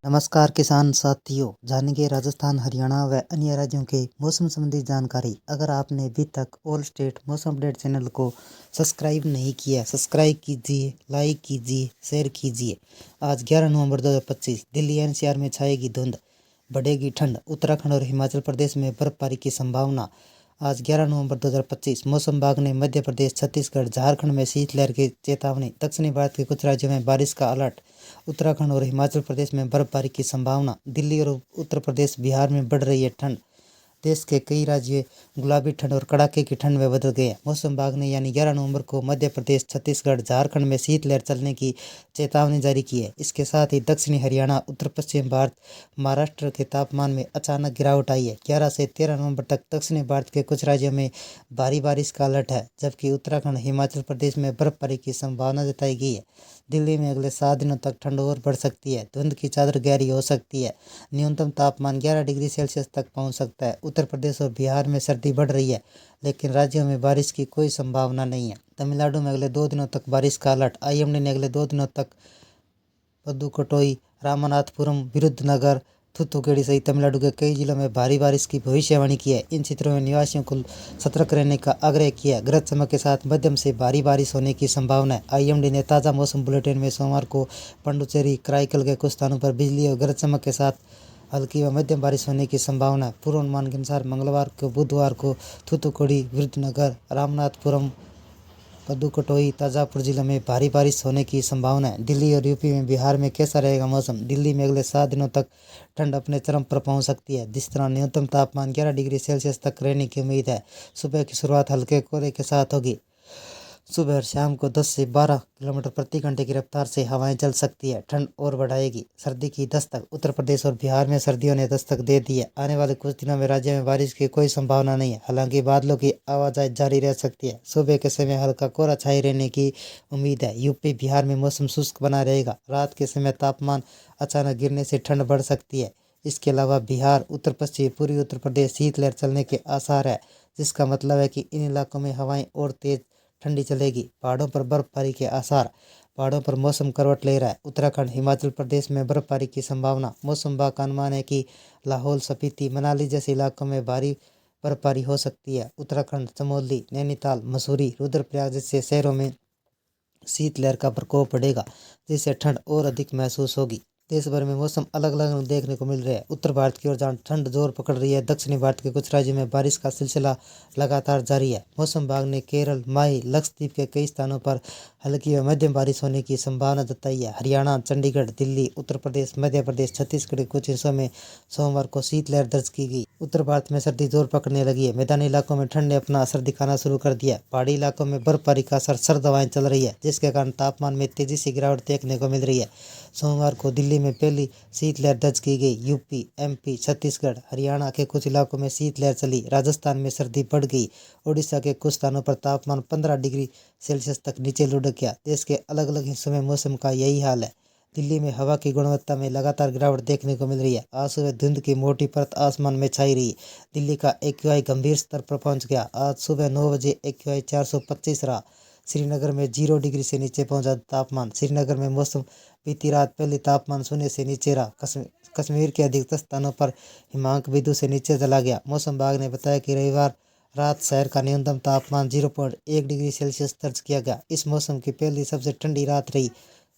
नमस्कार किसान साथियों, जानेंगे राजस्थान, हरियाणा व अन्य राज्यों के मौसम संबंधी जानकारी। अगर आपने अभी तक ऑल स्टेट मौसम अपडेट चैनल को सब्सक्राइब नहीं किया, सब्सक्राइब कीजिए, लाइक कीजिए, शेयर कीजिए। आज 11 नवंबर 2025 दिल्ली एनसीआर में छाएगी धुंध, बढ़ेगी ठंड। उत्तराखंड और हिमाचल प्रदेश में बर्फबारी की संभावना। आज 11 नवंबर 2025 मौसम विभाग ने मध्य प्रदेश, छत्तीसगढ़, झारखंड में शीतलहर की चेतावनी। दक्षिणी भारत के कुछ राज्यों में बारिश का अलर्ट। उत्तराखंड और हिमाचल प्रदेश में बर्फबारी की संभावना। दिल्ली और उत्तर प्रदेश, बिहार में बढ़ रही है ठंड। देश के कई राज्य गुलाबी ठंड और कड़ाके की ठंड में बदल गए हैं। मौसम विभाग ने यानी 11 नवंबर को मध्य प्रदेश, छत्तीसगढ़, झारखंड में शीतलहर चलने की चेतावनी जारी की है। इसके साथ ही दक्षिणी हरियाणा, उत्तर पश्चिम भारत, महाराष्ट्र के तापमान में अचानक गिरावट आई है। 11 से 13 नवंबर तक दक्षिणी भारत के कुछ राज्यों में भारी बारिश का अलर्ट है, जबकि उत्तराखंड, हिमाचल प्रदेश में बर्फबारी की संभावना जताई गई है। दिल्ली में अगले 7 दिनों तक ठंड और बढ़ सकती है। धुंध की चादर गहरी हो सकती है। न्यूनतम तापमान 11 डिग्री सेल्सियस तक पहुंच सकता है। उत्तर प्रदेश और बिहार में सर्दी बढ़ रही है, लेकिन राज्यों में बारिश की कोई संभावना नहीं है। तमिलनाडु में अगले 2 दिनों तक बारिश का अलर्ट। आईएमडी ने अगले 2 दिनों तक पदुकोट्टई, रामनाथपुरम, विरुद्धनगर, थूथुकुडी सहित तमिलनाडु के कई जिलों में भारी बारिश की भविष्यवाणी की है। इन क्षेत्रों में निवासियों को सतर्क रहने का आग्रह किया है। गरज चमक के साथ मध्यम से भारी बारिश होने की संभावना है। आईएमडी ने ताज़ा मौसम बुलेटिन में सोमवार को पुडुचेरी, कराईकल के कुछ स्थानों पर बिजली और गरज चमक के साथ हल्की व मध्यम बारिश होने की संभावना है। पूर्वानुमान के अनुसार मंगलवार को, बुधवार को थूथुकुडी, विरुद्धनगर, रामनाथपुरम, पदुकोट्टई, ताजापुर जिलों में भारी बारिश होने की संभावना है। दिल्ली और यूपी में, बिहार में कैसा रहेगा मौसम? दिल्ली में अगले 7 दिनों तक ठंड अपने चरम पर पहुंच सकती है, जिस तरह न्यूनतम तापमान 11 डिग्री सेल्सियस तक रहने की उम्मीद है। सुबह की शुरुआत हल्के कोहरे के साथ होगी। सुबह और शाम को 10 से 12 किलोमीटर प्रति घंटे की रफ्तार से हवाएं चल सकती है। ठंड और बढ़ाएगी। सर्दी की दस्तक। उत्तर प्रदेश और बिहार में सर्दियों ने दस्तक दे दी है। आने वाले कुछ दिनों में राज्य में बारिश की कोई संभावना नहीं है, हालांकि बादलों की आवाजाही जारी रह सकती है। सुबह के समय हल्का कोहरा छाए रहने की उम्मीद है। यूपी, बिहार में मौसम शुष्क बना रहेगा। रात के समय तापमान अचानक गिरने से ठंड बढ़ सकती है। इसके अलावा बिहार, उत्तर पश्चिम, पूर्वी उत्तर प्रदेश शीतलहर चलने के आसार है, जिसका मतलब है कि इन इलाकों में हवाएं और तेज ठंडी चलेगी। पहाड़ों पर बर्फबारी के आसार। पहाड़ों पर मौसम करवट ले रहा है। उत्तराखंड, हिमाचल प्रदेश में बर्फबारी की संभावना। मौसम विभाग का अनुमान है कि लाहौल स्पीति, मनाली जैसे इलाकों में भारी बर्फबारी हो सकती है। उत्तराखंड, चमोली, नैनीताल, मसूरी, रुद्रप्रयाग जैसे शहरों में शीतलहर का प्रकोप बढ़ेगा, जिससे ठंड और अधिक महसूस होगी। देश भर में मौसम अलग अलग देखने को मिल रहे हैं। उत्तर भारत की ओर जहाँ ठंड जोर पकड़ रही है, दक्षिणी भारत के कुछ राज्यों में बारिश का सिलसिला लगातार जारी है। मौसम विभाग ने केरल, माही, लक्षद्वीप के कई स्थानों पर हल्की व मध्यम बारिश होने की संभावना जताई है। हरियाणा, चंडीगढ़, दिल्ली, उत्तर प्रदेश, मध्य प्रदेश, छत्तीसगढ़ के कुछ हिस्सों में सोमवार को शीतलहर दर्ज की गई। उत्तर भारत में सर्दी जोर पकड़ने लगी है। मैदानी इलाकों में ठंड ने अपना असर दिखाना शुरू कर दिया है। पहाड़ी इलाकों में बर्फबारी का असर, सर्द हवाएं चल रही है, जिसके कारण तापमान में तेजी से गिरावट देखने को मिल रही है। सोमवार को दिल्ली में पहली शीतलहर दर्ज की गई। यूपी, एमपी, छत्तीसगढ़, हरियाणा के कुछ इलाकों में शीतलहर चली। राजस्थान में सर्दी बढ़ गई। ओडिशा के कुछ स्थानों पर तापमान 15 डिग्री सेल्सियस तक नीचे लुढ़क गया। देश के अलग अलग हिस्सों में मौसम का यही हाल है। दिल्ली में हवा की गुणवत्ता में लगातार गिरावट देखने को मिल रही है। आज सुबह धुंध की मोटी परत आसमान में छाई रही। दिल्ली का एक्यूआई गंभीर स्तर पर पहुंच गया। आज सुबह 9 बजे एक्यूआई 425 रहा। श्रीनगर में 0 डिग्री से नीचे पहुंचा तापमान। श्रीनगर में मौसम बीती रात पहले तापमान 0 से नीचे रहा। कश्मीर के अधिकतर स्थानों पर हिमांक बिंदु से नीचे चला गया। मौसम विभाग ने बताया कि रविवार रात शहर का न्यूनतम तापमान 0.1 डिग्री सेल्सियस दर्ज किया गया। इस मौसम की पहली सबसे ठंडी रात रही,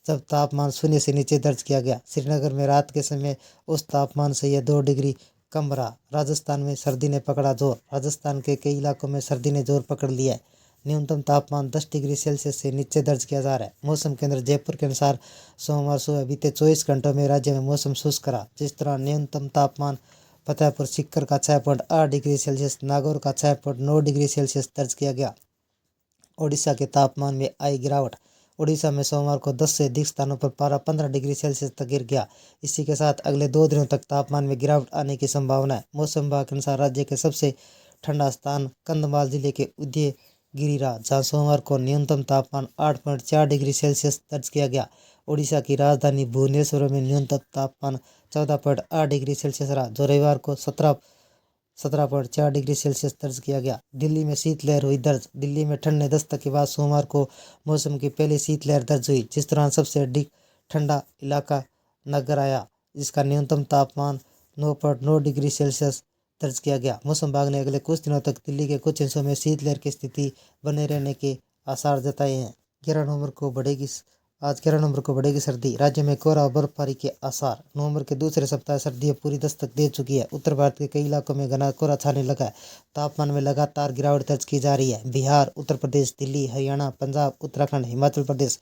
जब तापमान 0 से नीचे दर्ज किया गया। श्रीनगर में रात के समय उस तापमान से यह 2 डिग्री कम रहा। राजस्थान में सर्दी ने पकड़ा जोर। राजस्थान के कई इलाकों में सर्दी ने जोर पकड़ लिया है। न्यूनतम तापमान 10 डिग्री सेल्सियस से नीचे दर्ज किया जा रहा है। मौसम केंद्र जयपुर के अनुसार सोमवार सुबह बीते 24 घंटों में राज्य में मौसम शुष्क रहा, जिस तरह न्यूनतम तापमान फतेहपुर सीकर का 6.8 डिग्री सेल्सियस, नागौर का 6.9 डिग्री सेल्सियस दर्ज किया गया। ओडिशा के तापमान में आई गिरावट। ओडिशा में सोमवार को 10 से अधिक स्थानों पर पारा 15 डिग्री सेल्सियस तक गिर गया। इसी के साथ अगले 2 दिनों तक तापमान में गिरावट आने की संभावना है। मौसम विभाग के अनुसार राज्य के सबसे ठंडा स्थान कंधमाल जिले के उदयगिरी रहा, जहाँ सोमवार को न्यूनतम तापमान 8.4 डिग्री सेल्सियस दर्ज किया गया। ओडिशा की राजधानी भुवनेश्वर में न्यूनतम तापमान 14.8 डिग्री सेल्सियस रहा, जो रविवार को 17.4 डिग्री सेल्सियस दर्ज किया गया। दिल्ली में शीतलहर हुई दर्ज। दिल्ली में ठंड ने दस्तक के बाद सोमवार को मौसम की पहली शीतलहर दर्ज हुई, जिस दौरान सबसे अधिक ठंडा इलाका नगर आया। जिसका न्यूनतम तापमान 9.9 डिग्री सेल्सियस दर्ज किया गया। मौसम विभाग ने अगले कुछ दिनों तक दिल्ली के कुछ हिस्सों में शीतलहर की स्थिति बने रहने के आसार जताए हैं। 11 नवंबर को बढ़ेगी आज 11 नवंबर को बढ़ेगी सर्दी। राज्य में कोहरा और बर्फबारी के आसार। नवंबर के दूसरे सप्ताह सर्दी पूरी दस्तक दे चुकी है। उत्तर भारत के कई इलाकों में घना कोहरा छाने लगा है। तापमान में लगातार गिरावट दर्ज की जा रही है। बिहार, उत्तर प्रदेश, दिल्ली, हरियाणा, पंजाब, उत्तराखंड, हिमाचल प्रदेश,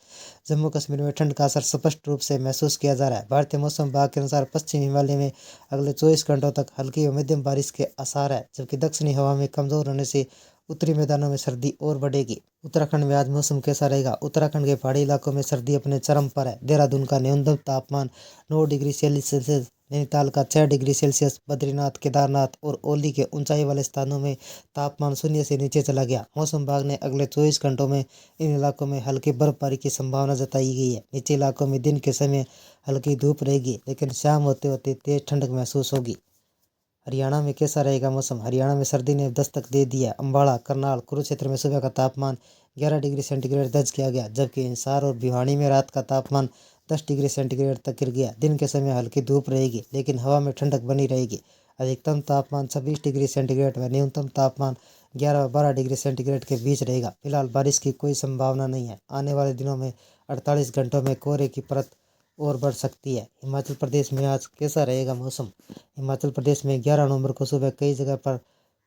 जम्मू कश्मीर में ठंड का असर स्पष्ट रूप से महसूस किया जा रहा है। भारतीय मौसम विभाग के अनुसार पश्चिमी हिमालय में अगले 24 घंटों तक हल्की व मध्यम बारिश के आसार है, जबकि दक्षिणी हवा में कमजोर होने से उत्तरी मैदानों में सर्दी और बढ़ेगी। उत्तराखंड में आज मौसम कैसा रहेगा? उत्तराखंड के पहाड़ी इलाकों में सर्दी अपने चरम पर है। देहरादून का न्यूनतम तापमान 9 डिग्री सेल्सियस, नैनीताल का 6 डिग्री सेल्सियस, बद्रीनाथ, केदारनाथ और ओली के ऊंचाई वाले स्थानों में तापमान शून्य से नीचे चला गया। मौसम विभाग ने अगले 24 घंटों में इन इलाकों में हल्की बर्फबारी की संभावना जताई गई है। निचले इलाकों में दिन के समय हल्की धूप रहेगी, लेकिन शाम होते होते तेज ठंडक महसूस होगी। हरियाणा में कैसा रहेगा मौसम? हरियाणा में सर्दी ने दस्तक दे दी है। अम्बाला, करनाल, कुरुक्षेत्र में सुबह का तापमान 11 डिग्री सेंटीग्रेड दर्ज किया गया, जबकि हिसार और भिवानी में रात का तापमान 10 डिग्री सेंटीग्रेड तक गिर गया। दिन के समय हल्की धूप रहेगी, लेकिन हवा में ठंडक बनी रहेगी। अधिकतम तापमान 26 डिग्री सेंटीग्रेड व न्यूनतम तापमान 11 व 12 डिग्री सेंटीग्रेड के बीच रहेगा। फिलहाल बारिश की कोई संभावना नहीं है। आने वाले दिनों में 48 घंटों में कोहरे की परत और बढ़ सकती है। हिमाचल प्रदेश में आज कैसा रहेगा मौसम? हिमाचल प्रदेश में 11 नवंबर को सुबह कई जगह पर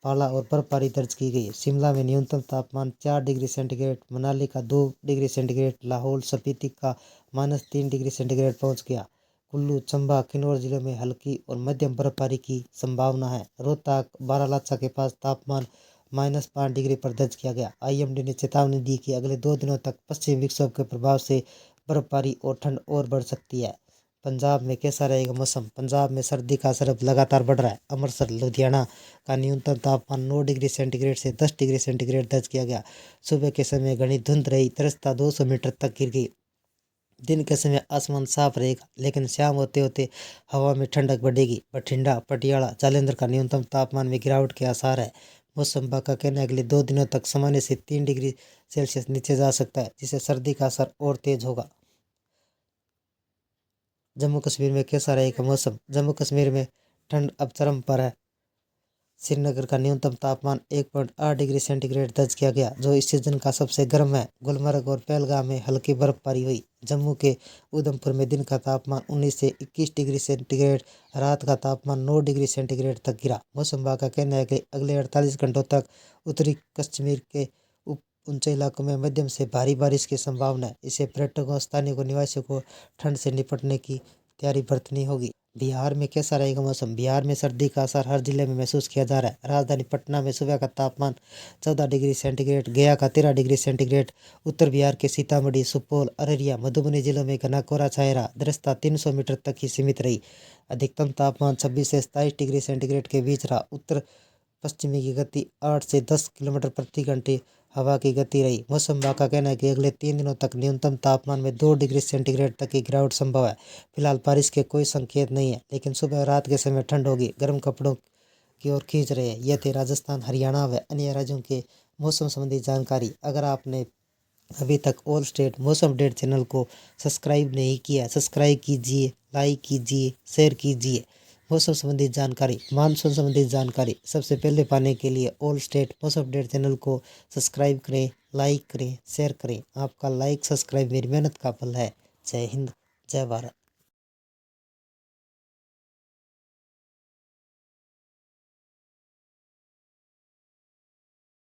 पाला और बर्फबारी दर्ज की गई। शिमला में न्यूनतम तापमान 4 डिग्री सेंटीग्रेड, मनाली का 2 डिग्री सेंटीग्रेड, लाहौल स्पीति का -3 डिग्री सेंटीग्रेड पहुंच गया। कुल्लू, चंबा, किन्नौर जिलों में हल्की और मध्यम बर्फबारी की संभावना है। रोहतक, बारालाचा के पास तापमान -5 डिग्री पर दर्ज किया गया। IMD ने चेतावनी दी कि अगले 2 दिनों तक पश्चिमी विक्षोभ के प्रभाव से बर्फबारी और ठंड और बढ़ सकती है। पंजाब में कैसा रहेगा मौसम? पंजाब में सर्दी का असर अब लगातार बढ़ रहा है। अमृतसर, लुधियाना का न्यूनतम तापमान 9 डिग्री सेंटीग्रेड से 10 डिग्री सेंटीग्रेड दर्ज किया गया। सुबह के समय घनी धुंध रही, दृश्यता 200 मीटर तक गिर गई। दिन के समय आसमान साफ रहेगा, लेकिन शाम होते होते हवा में ठंडक बढ़ेगी। बठिंडा, पटियाला, जालंधर का न्यूनतम तापमान में गिरावट के आसार है। मौसम विभाग का कहना है अगले 2 दिनों तक सामान्य से 3 डिग्री सेल्सियस नीचे जा सकता है, जिससे सर्दी का असर और तेज होगा। जम्मू कश्मीर में कैसा रहेगा मौसम? जम्मू कश्मीर में ठंड अब चरम पर है। श्रीनगर का न्यूनतम तापमान 1.8 डिग्री सेंटीग्रेड दर्ज किया गया, जो इस सीजन का सबसे गर्म है। गुलमर्ग और पहलगाम में हल्की बर्फबारी हुई। जम्मू के उधमपुर में दिन का तापमान 19 से 21 डिग्री सेंटीग्रेड, रात का तापमान 9 डिग्री सेंटीग्रेड तक गिरा। मौसम विभाग का कहना है कि अगले 48 घंटों तक उत्तरी कश्मीर के ऊंचे इलाकों में मध्यम से भारी बारिश की संभावना है। इससे पर्यटकों और स्थानीय निवासियों को ठंड से निपटने की तैयारी बरतनी होगी। बिहार में कैसा रहेगा मौसम? बिहार में सर्दी का असर हर जिले में महसूस किया जा रहा है। राजधानी पटना में सुबह का तापमान 14 डिग्री सेंटीग्रेड, गया का 13 डिग्री सेंटीग्रेड, उत्तर बिहार के सीतामढ़ी, सुपौल, अररिया, मधुबनी जिलों में घना कोहरा छाया रहा। दृश्यता 300 मीटर तक ही सीमित रही। अधिकतम तापमान 26 से 27 डिग्री सेंटीग्रेड के बीच रहा। उत्तर पश्चिमी की गति 8 से 10 किलोमीटर प्रति घंटे हवा की गति रही। मौसम विभाग का कहना है कि अगले 3 दिनों तक न्यूनतम तापमान में 2 डिग्री सेंटीग्रेड तक की गिरावट संभव है। फिलहाल बारिश के कोई संकेत नहीं है, लेकिन सुबह और रात के समय ठंड होगी। गर्म कपड़ों की ओर खींच रहे हैं। यह थे राजस्थान, हरियाणा व अन्य राज्यों के मौसम संबंधी जानकारी। अगर आपने अभी तक ऑल स्टेट मौसम अपडेट चैनल को सब्सक्राइब नहीं किया, सब्सक्राइब कीजिए, लाइक कीजिए, शेयर कीजिए। मौसम संबंधी जानकारी, मानसून संबंधी जानकारी सबसे पहले पाने के लिए ऑल स्टेट मौसम अपडेट चैनल को सब्सक्राइब करें, लाइक करें, शेयर करें। आपका लाइक सब्सक्राइब मेरी मेहनत का फल है। जय हिंद, जय भारत।